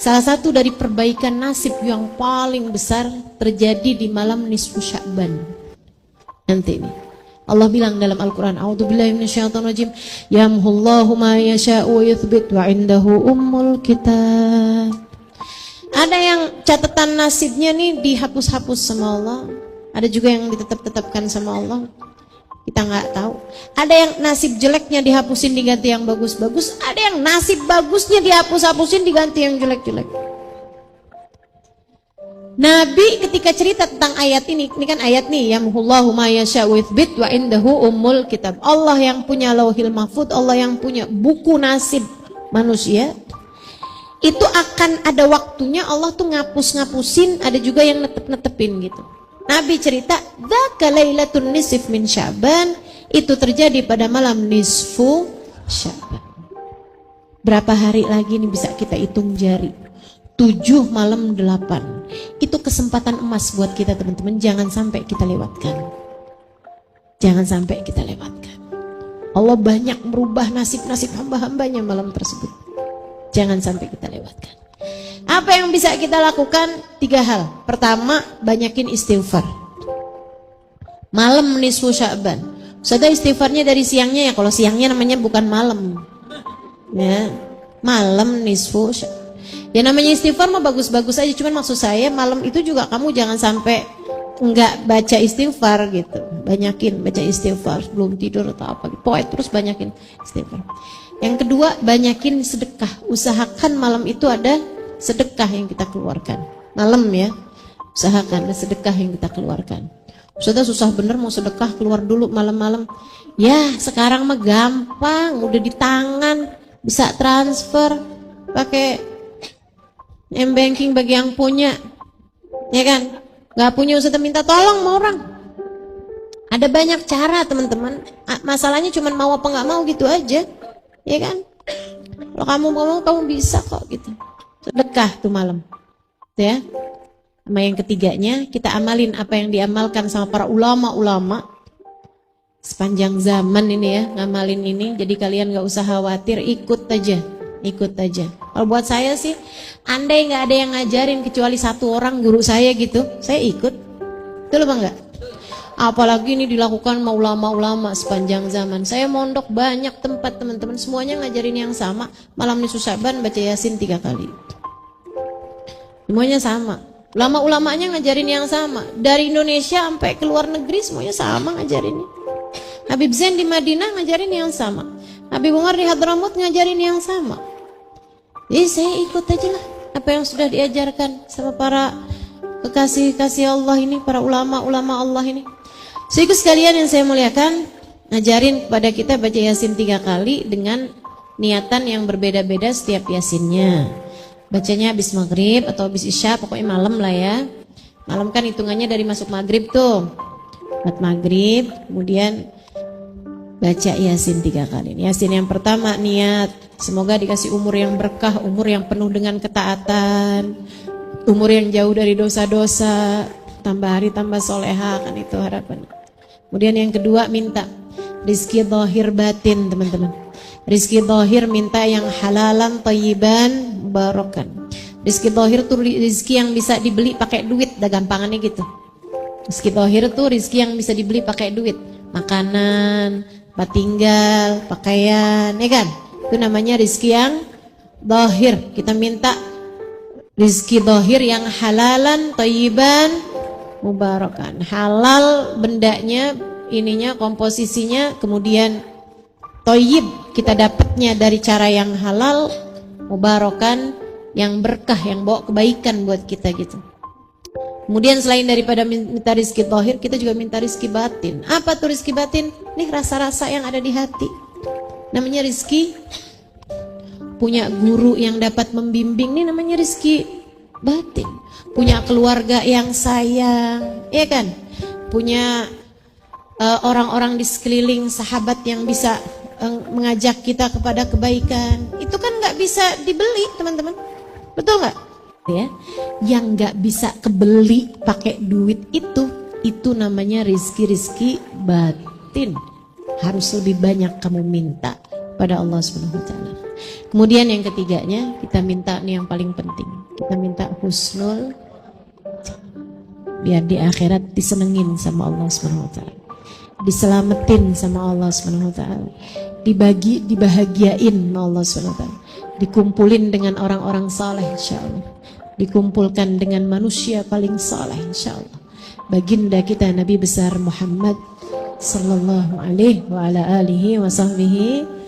Salah satu dari perbaikan nasib yang paling besar terjadi di malam nisfu Sya'ban. Nanti ini Allah bilang dalam Al-Quran, A'udzubillahi minasyaitonirrajim, yamhullahu ma yasha'u wa yuthbit wa indahu ummul kitab. Ada yang catatan nasibnya nih dihapus-hapus sama Allah, ada juga yang ditetap-tetapkan sama Allah. Kita nggak tahu. Ada yang nasib jeleknya dihapusin diganti yang bagus-bagus, ada yang nasib bagusnya dihapus-hapusin diganti yang jelek-jelek. Nabi ketika cerita tentang ayat ini kan ayat nih, yamhullahu ma yasha'u wa yuthbit wa indahu ummul kitab. Allah yang punya lauhil mahfud, Allah yang punya buku nasib manusia. Itu akan ada waktunya Allah tuh ngapus-ngapusin, ada juga yang netep-netepin gitu. Nabi cerita, dzaka lailatun nisf min Sya'ban, itu terjadi pada malam nisfu Sya'ban. Berapa hari lagi nih bisa kita hitung jari? 7 malam 8. Itu kesempatan emas buat kita teman-teman, jangan sampai kita lewatkan. Jangan sampai kita lewatkan. Allah banyak merubah nasib-nasib hamba-hambanya malam tersebut. Jangan sampai kita lewatkan. Apa yang bisa kita lakukan? 3 hal. Pertama, banyakin istighfar. Malam nisfu Sya'ban. Sudah istighfarnya dari siangnya ya. Kalau siangnya namanya bukan malam. Ya, malam nisfu Sya'ban. Ya namanya istighfar mah bagus-bagus aja. Cuman maksud saya malam itu juga kamu jangan sampai enggak baca istighfar gitu. Banyakin baca istighfar sebelum tidur atau apa. Pokoknya terus banyakin istighfar. Yang kedua, banyakin sedekah. Usahakan malam itu ada sedekah yang kita keluarkan. Malam ya, usahakan ada sedekah yang kita keluarkan. Sudah susah bener mau sedekah, keluar dulu malam-malam. Ya sekarang mah gampang, udah di tangan, bisa transfer pakai M-banking bagi yang punya, ya kan? Gak punya usah minta tolong sama orang. Ada banyak cara teman-teman. Masalahnya cuma mau apa nggak mau gitu aja, ya kan? Kalau kamu mau kamu bisa kok gitu. Sedekah tuh malam, tuh ya. Sama yang ketiganya, kita amalin apa yang diamalkan sama para ulama-ulama sepanjang zaman ini ya, ngamalin ini. Jadi kalian gak usah khawatir, ikut aja. Kalau buat saya sih, andai gak ada yang ngajarin kecuali 1 orang guru saya gitu, saya ikut. Betul apa enggak? Apalagi ini dilakukan sama ulama-ulama sepanjang zaman. Saya mondok banyak tempat teman-teman, semuanya ngajarin yang sama. Malam nisfu Sya'ban baca Yasin 3 kali. Semuanya sama. Ulama-ulamanya ngajarin yang sama. Dari Indonesia sampai ke luar negeri semuanya sama ngajarinnya. Habib Zain di Madinah ngajarin yang sama. Habib Umar di Hadramut ngajarin yang sama. Jadi saya ikut aja lah apa yang sudah diajarkan sama para kekasih-kasih Allah ini, para ulama-ulama Allah ini. Sehingga sekalian yang saya muliakan, ngajarin kepada kita baca Yasin 3 kali dengan niatan yang berbeda-beda setiap Yasinnya. Bacanya habis maghrib atau habis isya, pokoknya malam lah ya. Malam kan hitungannya dari masuk maghrib tuh. Buat maghrib, kemudian baca Yasin 3 kali. Yasin yang pertama niat, semoga dikasih umur yang berkah, umur yang penuh dengan ketaatan, umur yang jauh dari dosa-dosa, tambah hari tambah soleha, kan itu harapan. Kemudian yang kedua minta rizki zahir batin teman-teman. Rizki zahir minta yang halalan, thayyiban, mubarakan. Rizki zahir tuh rizki yang bisa dibeli pakai duit, dah gampangannya gitu. Rizki zahir tuh rizki yang bisa dibeli pakai duit, makanan, tempat tinggal, pakaian, ya kan? Itu namanya rizki yang zahir. Kita minta rizki zahir yang halalan, thayyiban, mubarakan. Halal bendanya, ininya, komposisinya, kemudian thayyib kita dapatnya dari cara yang halal, mubarakan yang berkah, yang bawa kebaikan buat kita gitu. Kemudian selain daripada minta rizki zahir, kita juga minta rizki batin. Apa tuh rizki batin? Ini rasa-rasa yang ada di hati. Namanya rizki punya guru yang dapat membimbing, ini namanya rizki batin. Punya keluarga yang sayang, ya kan? Punya orang-orang di sekeliling, sahabat yang bisa mengajak kita kepada kebaikan. Itu kan nggak bisa dibeli teman-teman, betul nggak? Ya, yang nggak bisa kebeli pakai duit itu namanya rizki batin. Harus lebih banyak kamu minta pada Allah Subhanahu Wa Taala. Kemudian yang ketiganya, kita minta nih yang paling penting. Kita minta husnul, biar di akhirat disenengin sama Allah Subhanahu wa taala. Diselamatin sama Allah Subhanahu wa taala. Dibahagiain sama Allah Subhanahu wa taala. Dikumpulin dengan orang-orang saleh insyaallah. Dikumpulkan dengan manusia paling saleh insyaallah. Baginda kita Nabi besar Muhammad sallallahu alaihi wa ala alihi wa sahbihi